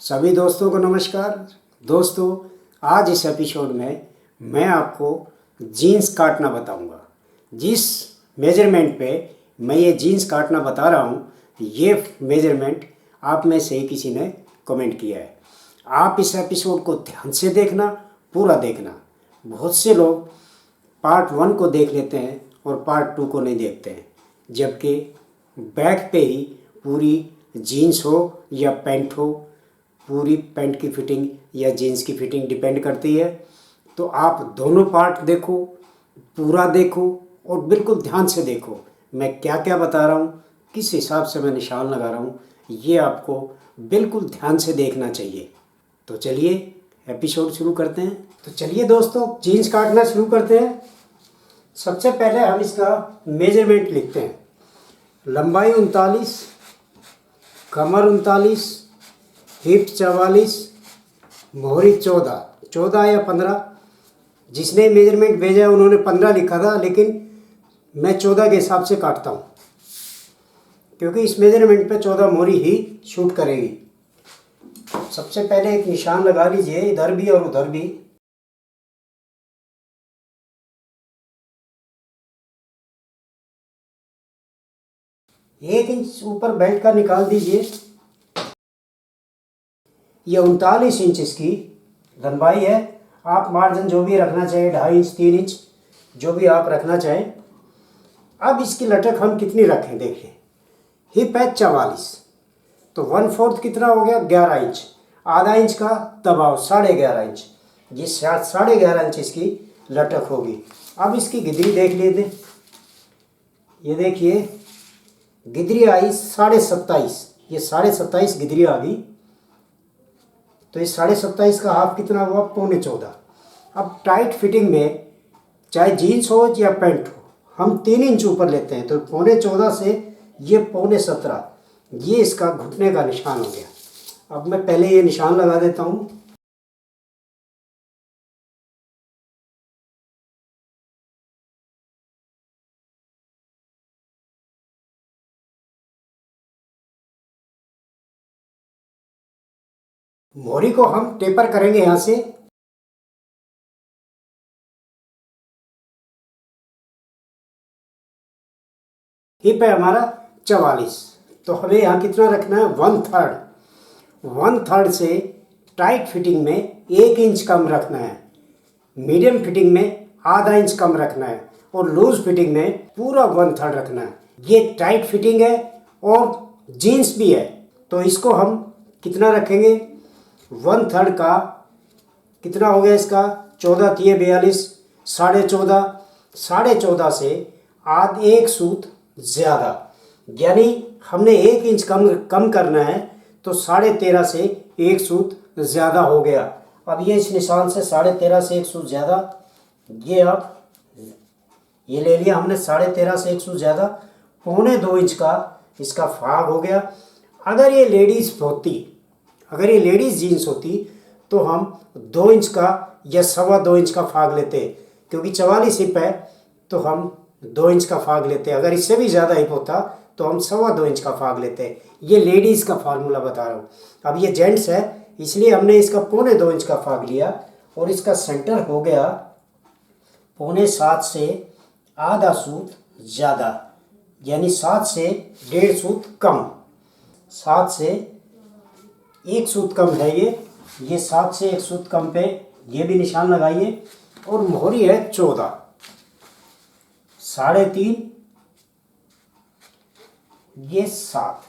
सभी दोस्तों को नमस्कार। दोस्तों, आज इस एपिसोड में मैं आपको जीन्स काटना बताऊंगा। जिस मेजरमेंट पे मैं ये जीन्स काटना बता रहा हूँ, ये मेजरमेंट आप में से ही किसी ने कमेंट किया है। आप इस एपिसोड को ध्यान से देखना, पूरा देखना। बहुत से लोग पार्ट 1 को देख लेते हैं और पार्ट 2 को नहीं देखते हैं, जबकि बैक पे ही पूरी जीन्स हो या पैंट हो, पूरी पैंट की फिटिंग या जीन्स की फिटिंग डिपेंड करती है। तो आप दोनों पार्ट देखो, पूरा देखो और बिल्कुल ध्यान से देखो मैं क्या क्या बता रहा हूँ, किस हिसाब से मैं निशान लगा रहा हूँ। ये आपको बिल्कुल ध्यान से देखना चाहिए। तो चलिए एपिसोड शुरू करते हैं। तो चलिए दोस्तों, जीन्स काटना शुरू करते हैं। सबसे पहले हम इसका मेजरमेंट लिखते हैं। लंबाई 39, कमर 39, हिप 44, मोहरी 14 या 15। जिसने मेजरमेंट भेजा है उन्होंने 15 लिखा था, लेकिन मैं 14 के हिसाब से काटता हूँ, क्योंकि इस मेजरमेंट पे 14 मोहरी ही शूट करेगी। सबसे पहले एक निशान लगा लीजिए, इधर भी और उधर भी। एक इंच ऊपर बेल्ट का निकाल दीजिए। ये 39 इंच इसकी लंबाई है। आप मार्जिन जो भी रखना चाहें, 2.5 इंच, 3 इंच, जो भी आप रखना चाहें। अब इसकी लटक हम कितनी रखें, देखिए। हिप है 44, तो 1/4 कितना हो गया, 11 इंच। आधा इंच का दबाव, 11.5 इंच। ये 11.5 इंच इसकी लटक होगी। अब इसकी गिदरी देख लेते। ये देखिए, गिदरी आई 27.5। ये 27.5 गिदरी आ गई। तो इस 27.5 का हाफ कितना हुआ, 14.25। अब टाइट फिटिंग में चाहे जीन्स हो या पैंट हो, हम 3 इंच ऊपर लेते हैं। तो 14.25 से ये 17.25, ये इसका घुटने का निशान हो गया। अब मैं पहले ये निशान लगा देता हूँ। मोहरी को हम टेपर करेंगे यहाँ से। हिप है हमारा 44, तो हमें यहाँ कितना रखना है, 1/3 से टाइट फिटिंग में 1 इंच कम रखना है, मीडियम फिटिंग में आधा इंच कम रखना है, और लूज फिटिंग में पूरा 1/3 रखना है। ये टाइट फिटिंग है और जीन्स भी है, तो इसको हम कितना रखेंगे, 1/3 का कितना हो गया इसका, 14 × 42, 14.5 से आध 1 सूत ज़्यादा, यानी हमने 1 इंच कम करना है, तो 13.5 से 1 सूत ज़्यादा हो गया। अब ये इस निशान से 13.5 से 1 सूत ज़्यादा, ये अब ये ले लिया हमने 13.5 से 1 सूत ज़्यादा, 1.25 इंच का इसका फाग हो गया। अगर ये लेडीज़ जीन्स होती तो हम 2 इंच का या 2.25 इंच का फाग लेते, क्योंकि 44 हिप है तो हम 2 इंच का फाग लेते। अगर इससे भी ज़्यादा हिप होता तो हम 2.25 इंच का फाग लेते। ये लेडीज़ का फार्मूला बता रहा हूँ। अब ये जेंट्स है, इसलिए हमने इसका 2.25 इंच का फाग लिया, और इसका सेंटर हो गया 7.25 से आधा सूत ज़्यादा, यानी 7 से 1.5 सूत कम। 7 से 1 सूत कम है ये 7 से 1 सूत कम पे ये भी निशान लगाइए। और मोहरी है 14, 3.5, ये 7।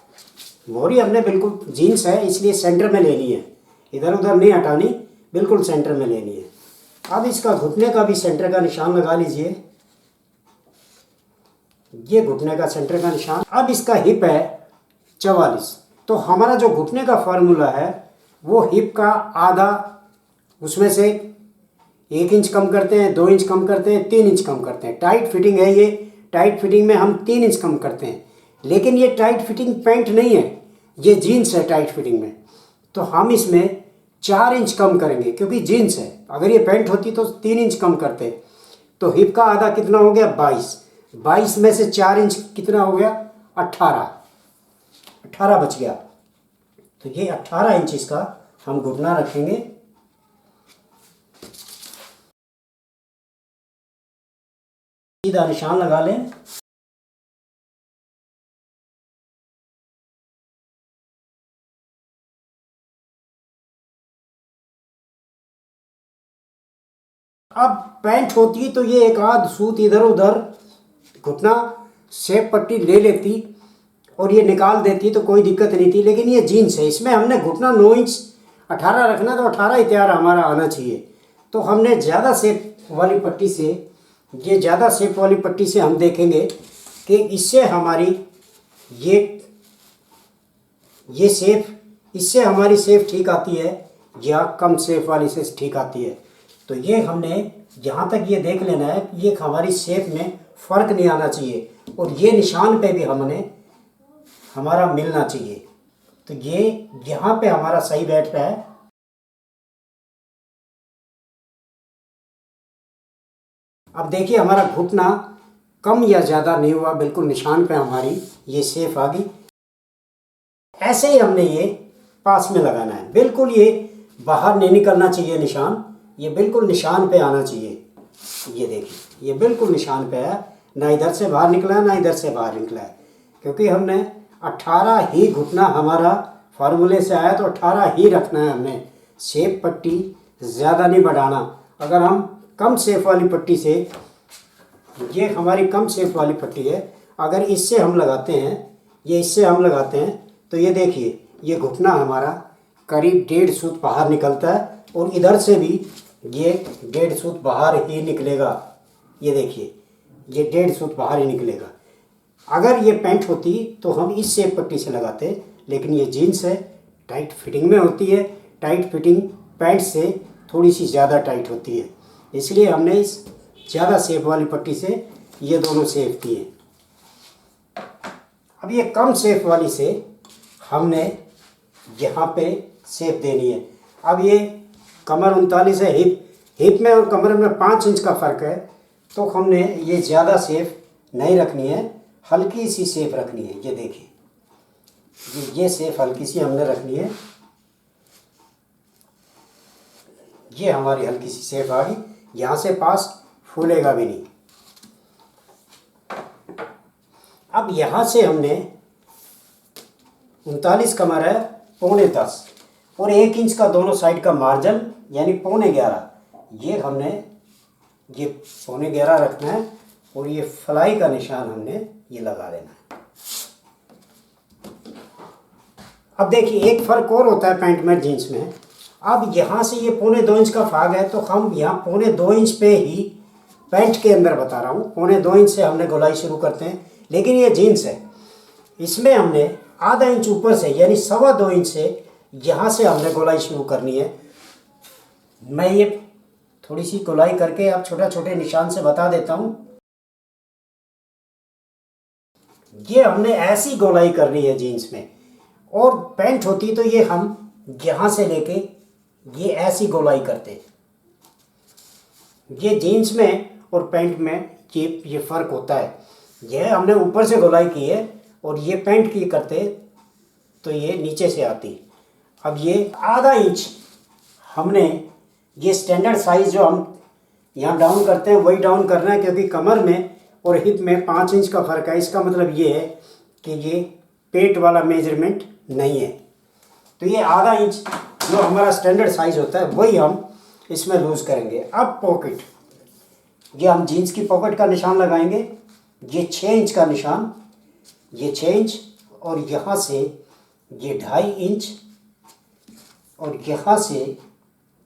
मोहरी हमने बिल्कुल, जीन्स है इसलिए सेंटर में लेनी है, इधर उधर नहीं हटानी, बिल्कुल सेंटर में लेनी है। अब इसका घुटने का भी सेंटर का निशान लगा लीजिए। ये घुटने का सेंटर का निशान। अब इसका हिप है 44, तो हमारा जो घुटने का फार्मूला है वो हिप का आधा, उसमें से 1 इंच कम करते हैं, 2 इंच कम करते हैं, 3 इंच कम करते हैं। टाइट फिटिंग है ये, टाइट फिटिंग में हम 3 इंच कम करते हैं, लेकिन ये टाइट फिटिंग पैंट नहीं है, ये जीन्स है टाइट फिटिंग में। तो हम इसमें 4 इंच कम करेंगे, क्योंकि जीन्स है। अगर ये पैंट होती तो 3 इंच कम करते। तो हिप का आधा कितना हो गया, 22 में से 4 इंच कितना हो गया, 18 बच गया। तो ये 18 इंच इसका हम घुटना रखेंगे। सीधा निशान लगा लें। अब पैंट होती तो ये एक आध सूत इधर उधर घुटना शेप पट्टी ले लेती और ये निकाल देती तो कोई दिक्कत नहीं थी, लेकिन ये जीन्स है, इसमें हमने घुटना 9 इंच 18 रखना, तो 18 ही तैयार हमारा आना चाहिए। तो हमने ज़्यादा शेप वाली पट्टी से, ये ज़्यादा शेप वाली पट्टी से हम देखेंगे कि इससे हमारी ये शेप, इससे हमारी शेप ठीक आती है या कम शेप वाली से ठीक आती है। तो ये हमने यहाँ तक ये देख लेना है कि ये हमारी शेप में फ़र्क नहीं आना चाहिए और ये निशान पे भी हमारा मिलना चाहिए। तो ये यहाँ पे हमारा सही बैठ रहा है। अब देखिए हमारा घुटना कम या ज़्यादा नहीं हुआ, बिल्कुल निशान पे हमारी ये शेप आ गई। ऐसे ही हमने ये पास में लगाना है, बिल्कुल ये बाहर नहीं निकलना चाहिए निशान, ये बिल्कुल निशान पे आना चाहिए। ये देखिए ये बिल्कुल निशान पे है, ना इधर से बाहर निकला है ना इधर से बाहर निकला है, क्योंकि हमने 18 ही घुटना हमारा फार्मूले से आया, तो 18 ही रखना है हमने। शेप पट्टी ज़्यादा नहीं बढ़ाना। अगर हम कम शेप वाली पट्टी से, ये हमारी कम शेप वाली पट्टी है, अगर इससे हम लगाते हैं, ये इससे हम लगाते हैं, तो ये देखिए ये घुटना हमारा करीब 1.5 सूत बाहर निकलता है और इधर से भी ये 1.5 सूत बाहर ही निकलेगा। ये देखिए ये 1.5 सूत बाहर ही निकलेगा। अगर ये पैंट होती तो हम इस शेप पट्टी से लगाते, लेकिन ये जीन्स है, टाइट फिटिंग में होती है। टाइट फिटिंग पैंट से थोड़ी सी ज़्यादा टाइट होती है, इसलिए हमने इस ज़्यादा शेप वाली पट्टी से ये दोनों शेप किए। अब ये कम शेप वाली से हमने यहाँ पे शेप देनी है। अब ये कमर 39 है, हिप में और कमर में 5 इंच का फ़र्क है, तो हमने ये ज़्यादा शेप नहीं रखनी है, हल्की सी शेप रखनी है। ये देखिए ये शेप हल्की सी हमने रखनी है। ये हमारी हल्की सी शेप आ गई, यहाँ से पास फूलेगा भी नहीं। अब यहाँ से हमने 39 कमर है, 9.25 और 1 इंच का दोनों साइड का मार्जिन यानी 11.25, ये हमने ये 11.25 रखना है और ये फ्लाई का निशान हमने ये लगा देना है। अब देखिए एक फ़र्क और होता है पैंट में जीन्स में। अब यहाँ से ये 2.25 इंच का भाग है, तो हम यहाँ 2.25 इंच पे ही पैंट के अंदर बता रहा हूँ, 2.25 इंच से हमने गोलाई शुरू करते हैं। लेकिन ये जीन्स है, इसमें हमने आधा इंच ऊपर से यानी 2.25 इंच से यहाँ से हमने गोलाई शुरू करनी है। मैं ये थोड़ी सी गोलाई करके अब छोटे छोटे निशान से बता देता हूँ। ये हमने ऐसी गोलाई करनी है जीन्स में, और पैंट होती तो ये हम यहाँ से लेके ये ऐसी गोलाई करते। ये जीन्स में और पैंट में ये फ़र्क होता है। यह हमने ऊपर से गोलाई की है और ये पैंट की करते तो ये नीचे से आती। अब ये आधा इंच हमने ये स्टैंडर्ड साइज़ जो हम यहाँ डाउन करते हैं वही डाउन करना है, क्योंकि कमर में और हिप में 5 इंच का फ़र्क है। इसका मतलब ये है कि ये पेट वाला मेजरमेंट नहीं है। तो ये आधा इंच जो हमारा स्टैंडर्ड साइज़ होता है वही हम इसमें लूज़ करेंगे। अब पॉकेट, ये हम जीन्स की पॉकेट का निशान लगाएंगे। ये 6 इंच का निशान, ये 6 इंच और यहाँ से ये 2.5 इंच और यहाँ से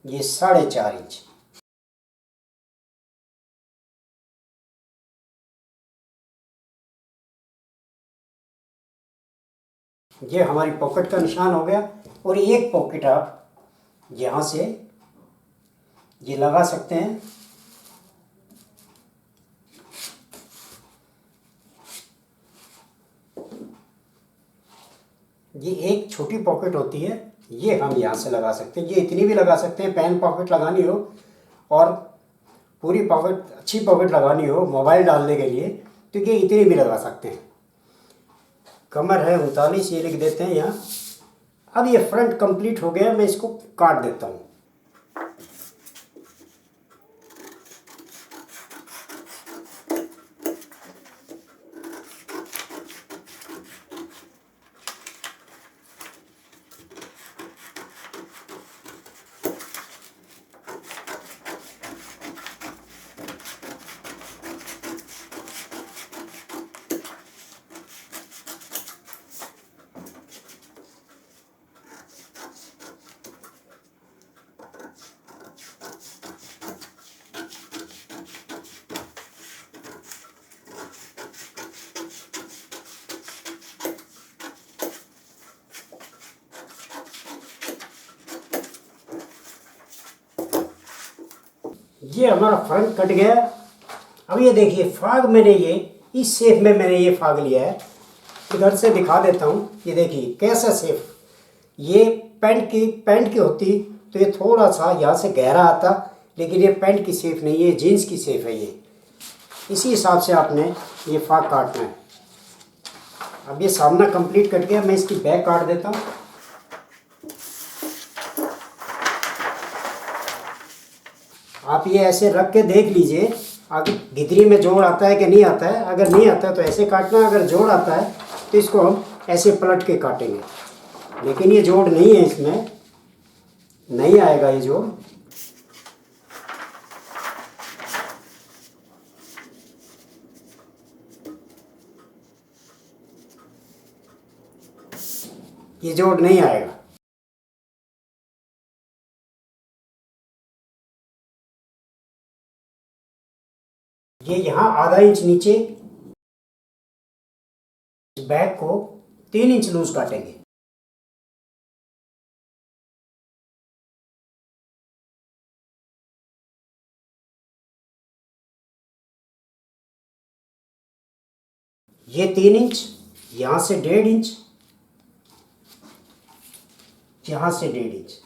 ये 4.5 इंच। ये हमारी पॉकेट का निशान हो गया। और एक पॉकेट आप यहाँ से ये लगा सकते हैं। ये एक छोटी पॉकेट होती है, ये हम यहाँ से लगा सकते हैं। ये इतनी भी लगा सकते हैं, पेन पॉकेट लगानी हो और पूरी पॉकेट अच्छी पॉकेट लगानी हो मोबाइल डालने के लिए तो ये इतनी भी लगा सकते हैं। कमर है 39, ये लिख देते हैं यहाँ। अब ये फ्रंट कंप्लीट हो गया, मैं इसको काट देता हूँ। ये हमारा फ्रंट कट गया। अब ये देखिए फाग मैंने ये इस शेप में मैंने ये फाग लिया है। इधर से दिखा देता हूँ, ये देखिए कैसा शेप। ये पैंट की होती तो ये थोड़ा सा यहाँ से गहरा आता, लेकिन ये पैंट की शेप नहीं है, जीन्स की शेप है ये। इसी हिसाब से आपने ये फाग काटना है। अब ये सामना कंप्लीट कट गया, मैं इसकी बैक काट देता हूँ। आप ये ऐसे रख के देख लीजिए आगे गिदरी में जोड़ आता है कि नहीं आता है। अगर नहीं आता है तो ऐसे काटना, अगर जोड़ आता है तो इसको हम ऐसे पलट के काटेंगे। लेकिन ये जोड़ नहीं है, इसमें नहीं आएगा ये जोड़। ये जोड़ नहीं आएगा। ये यहाँ आधा इंच नीचे बैक को 3 इंच लूज काटेंगे। ये 3 इंच, यहाँ से 1.5 इंच, यहाँ से 1.5 इंच।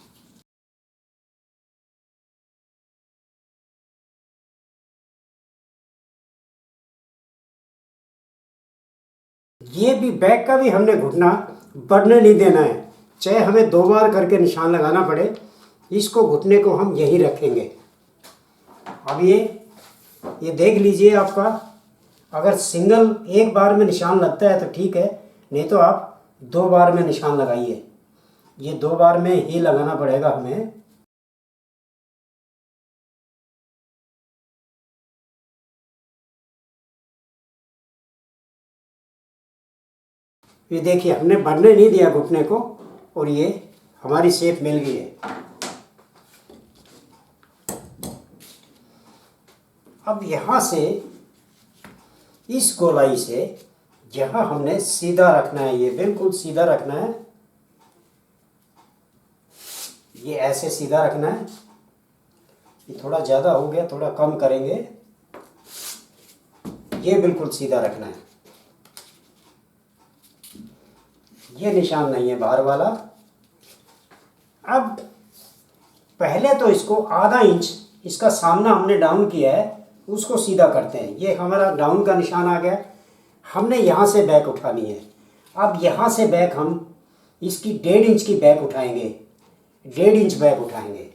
ये भी बैक का भी हमने घुटना बढ़ने नहीं देना है, चाहे हमें 2 बार करके निशान लगाना पड़े। इसको घुटने को हम यही रखेंगे। अब ये देख लीजिए, आपका अगर सिंगल एक बार में निशान लगता है तो ठीक है, नहीं तो आप 2 बार में निशान लगाइए। ये 2 बार में ही लगाना पड़ेगा हमें। ये देखिए हमने बढ़ने नहीं दिया घुटने को, और ये हमारी शेप मिल गई है। अब यहाँ से इस गोलाई से यहाँ हमने सीधा रखना है, ये बिल्कुल सीधा रखना है। ये ऐसे सीधा रखना है। ये थोड़ा ज़्यादा हो गया, थोड़ा कम करेंगे। ये बिल्कुल सीधा रखना है। ये निशान नहीं है बाहर वाला। अब पहले तो इसको आधा इंच इसका सामना हमने डाउन किया है, उसको सीधा करते हैं। ये हमारा डाउन का निशान आ गया। हमने यहाँ से बैक उठानी है। अब यहाँ से बैक हम इसकी 1.5 इंच की बैक उठाएंगे, 1.5 इंच बैक उठाएंगे।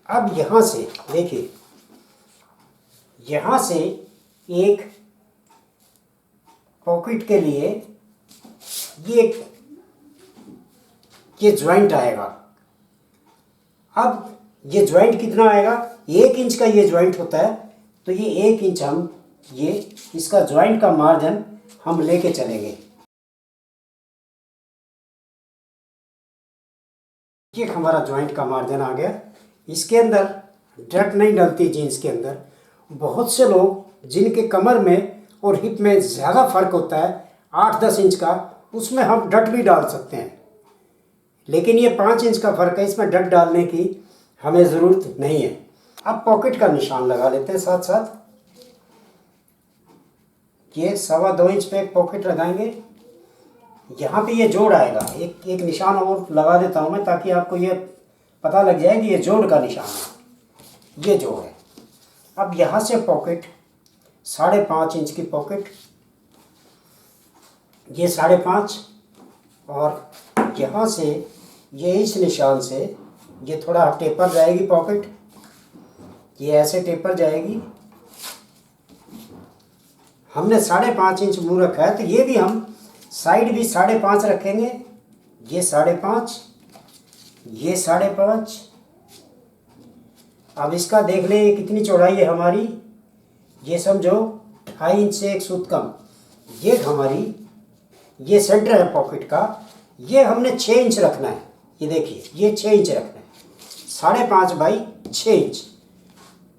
अब यहाँ से देखिए, यहाँ से एक पॉकेट के लिए ये ज्वाइंट आएगा। अब ये ज्वाइंट कितना आएगा, 1 इंच का ये ज्वाइंट होता है, तो ये 1 इंच हम ये इसका ज्वाइंट का मार्जिन हम लेके चलेंगे। ये हमारा ज्वाइंट का मार्जिन आ गया। इसके अंदर डट नहीं डलती जीन्स के अंदर। बहुत से लोग जिनके कमर में और हिप में ज़्यादा फर्क होता है 8-10 इंच का, उसमें हम डट भी डाल सकते हैं। लेकिन ये 5 इंच का फ़र्क है, इसमें डट डालने की हमें ज़रूरत नहीं है। अब पॉकेट का निशान लगा लेते हैं साथ साथ। ये 2.25 इंच पे एक पॉकेट लगाएंगे। यहाँ पे ये जोड़ आएगा। एक निशान और लगा देता हूँ मैं, ताकि आपको ये पता लग जाए कि ये जोड़ का निशान है। ये जोड़ है। अब यहाँ से पॉकेट 5.5 इंच की पॉकेट ये 5.5 और यहाँ से ये इस निशान से ये थोड़ा टेपर जाएगी पॉकेट, ये ऐसे टेपर जाएगी। हमने 5.5 इंच मुँह रखा है तो ये भी हम साइड भी 5.5 रखेंगे। ये 5.5, ये 5.5। अब इसका देख लें ये कितनी चौड़ाई है हमारी, ये समझो 2.5 इंच से 1 सूत कम। ये हमारी ये सेंटर है पॉकेट का, ये हमने 6 इंच रखना है। ये देखिए ये 6 इंच रखना है, 5.5 बाई 6 इंच।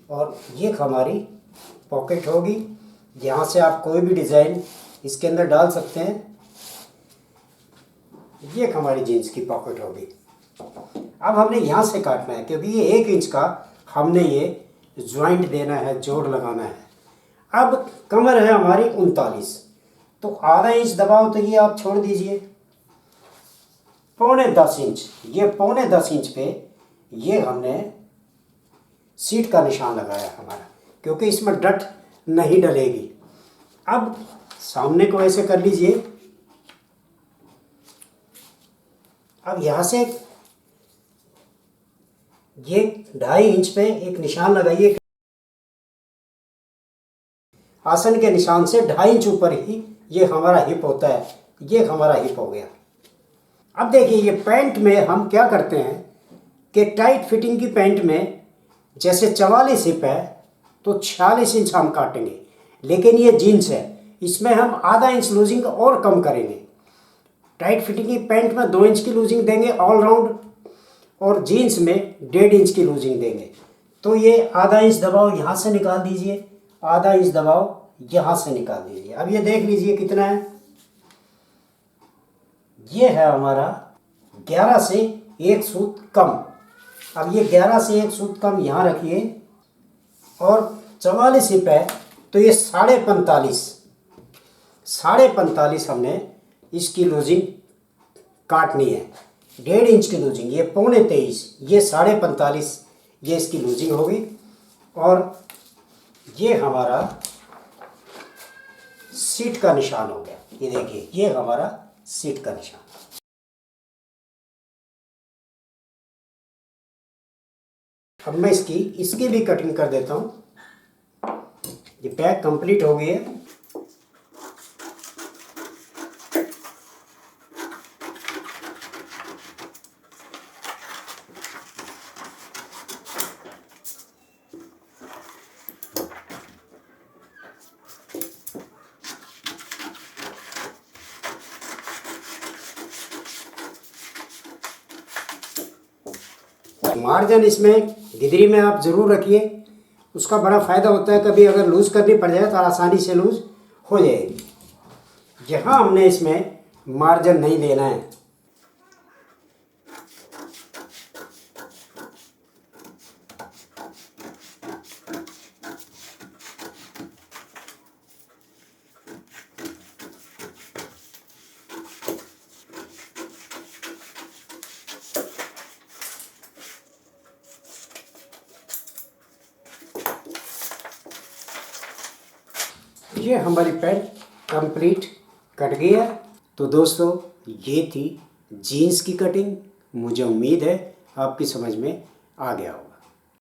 और ये हमारी पॉकेट होगी। यहाँ से आप कोई भी डिज़ाइन इसके अंदर डाल सकते हैं। ये हमारी जीन्स की पॉकेट होगी। अब हमने यहाँ से काटना है क्योंकि ये 1 इंच का हमने ये ज्वाइंट देना है, जोड़ लगाना है। अब कमर है हमारी 39, तो आधा इंच दबाव तो ये आप छोड़ दीजिए। 10.25 इंच, ये 10.25 इंच पे ये हमने सीट का निशान लगाया हमारा, क्योंकि इसमें डट नहीं डलेगी। अब सामने को ऐसे कर लीजिए। अब यहाँ से ये 2.5 इंच पे एक निशान लगाइए। आसन के निशान से 2.5 इंच ऊपर ही ये हमारा हिप होता है। ये हमारा हिप हो गया। अब देखिए ये पैंट में हम क्या करते हैं कि टाइट फिटिंग की पैंट में जैसे 44 हिप है तो 46 इंच हम काटेंगे, लेकिन ये जीन्स है, इसमें हम आधा इंच लूजिंग और कम करेंगे। टाइट फिटिंग की पैंट में 2 इंच की लूजिंग देंगे ऑल राउंड, और जीन्स में 1.5 इंच की लूजिंग देंगे। तो ये आधा इंच दबाव यहाँ से निकाल दीजिए, आधा इंच दबाव यहाँ से निकाल दीजिए। अब ये देख लीजिए कितना है, ये है हमारा 11 से 1 सूत कम। अब ये 11 से 1 सूत कम यहाँ रखिए, और 44 हिप है तो ये 45.5 हमने इसकी लूजिंग काटनी है। 1.5 इंच की लूजिंग, ये 23.5, ये 45.5 ये इसकी लूजिंग होगी। और ये हमारा सीट का निशान हो गया। ये देखिए ये हमारा सीट का निशान। अब मैं इसकी भी कटिंग कर देता हूँ। ये पैक कंप्लीट हो गई है। मार्जिन इसमें गिदरी में आप ज़रूर रखिए, उसका बड़ा फ़ायदा होता है। कभी अगर लूज़ करनी पड़ जाए तो आसानी से लूज़ हो जाएगी। यहाँ हमने इसमें मार्जिन नहीं लेना है। ये हमारी पैंट कंप्लीट कट गई है। तो दोस्तों ये थी जीन्स की कटिंग। मुझे उम्मीद है आपकी समझ में आ गया हो।